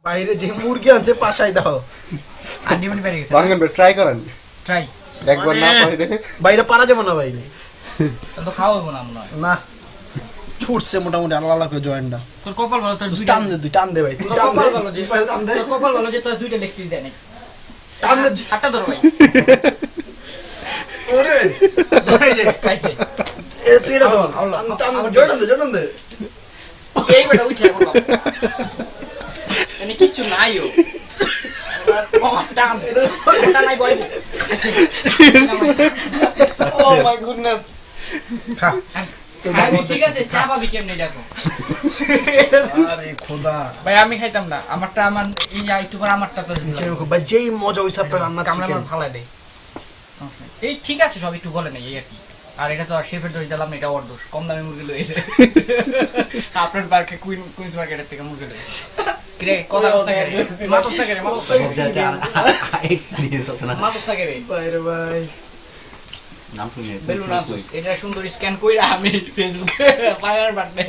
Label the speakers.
Speaker 1: বাইরে যে মুরগি আনছে পাশাই দাও
Speaker 2: আন্ডিমনি বেরিয়ে গেছে
Speaker 3: বাঙ্গন ট্রাই করেন
Speaker 2: ট্রাই
Speaker 3: একবার না পাইলে
Speaker 1: বাইরে পারা যাবে না বাইরে
Speaker 2: তো খাওয়াবো না মনে হয়
Speaker 1: না ছুটছে মোটামুটি আলাদা আলাদা জয়েন্টটা
Speaker 2: তোর কপাল ভালো তোর দুইটা
Speaker 1: টান দে তুই টান দে ভাই তুই
Speaker 2: তোর
Speaker 1: টান
Speaker 2: কপাল
Speaker 1: দে
Speaker 2: ভালো যে
Speaker 1: টান দে
Speaker 2: তোর কপাল ভালো যে তোর দুইটা লেগ পিস দেয় নাই
Speaker 1: টান দে
Speaker 2: হাতটা ধরো ভাই
Speaker 1: ওরে ভাই যে
Speaker 2: খাইছে
Speaker 1: এ তুই এটা ধর
Speaker 2: আল্লাহ,
Speaker 1: টান
Speaker 2: আল্লাহ,
Speaker 1: জটান দে
Speaker 2: এই বেটা উঠে বলো এনে কিচ্ছু নাইও টান নাই বয়
Speaker 1: ও মাই গুডনেস খা
Speaker 2: আমি ঠিক আছে চা পাবি কেমনে দেখো
Speaker 1: আরে খোদা
Speaker 2: ভাই আমি খাইতাম না আমারটা আমার ইয়া একটু করে আমারটা তো
Speaker 1: ভাই যেই মজা হইছে আপনার রান্না
Speaker 2: কামড়া
Speaker 1: চিকেন
Speaker 2: আমার ফালাই দেয় এই ঠিক আছে সব একটু বলে নাই এই আর কি আর এটা তো আর শেফের দোষ দিলাম না এটা ওর দোষ কম দামে মুরগি লইছে আপনার পার্কে কুইন্স মার্কেটের থেকে মুরগি লইছে কিরে কথা কথা করে মাতসটা করে
Speaker 4: এক্সপেরিয়েন্স আছে না
Speaker 2: মাতসটা করে
Speaker 1: বাইরে ভাই
Speaker 4: নাম শুনে
Speaker 2: বেলুন এটা সুন্দর স্ক্যান কইরা আমি ফেসবুকে পায়ার বাটনে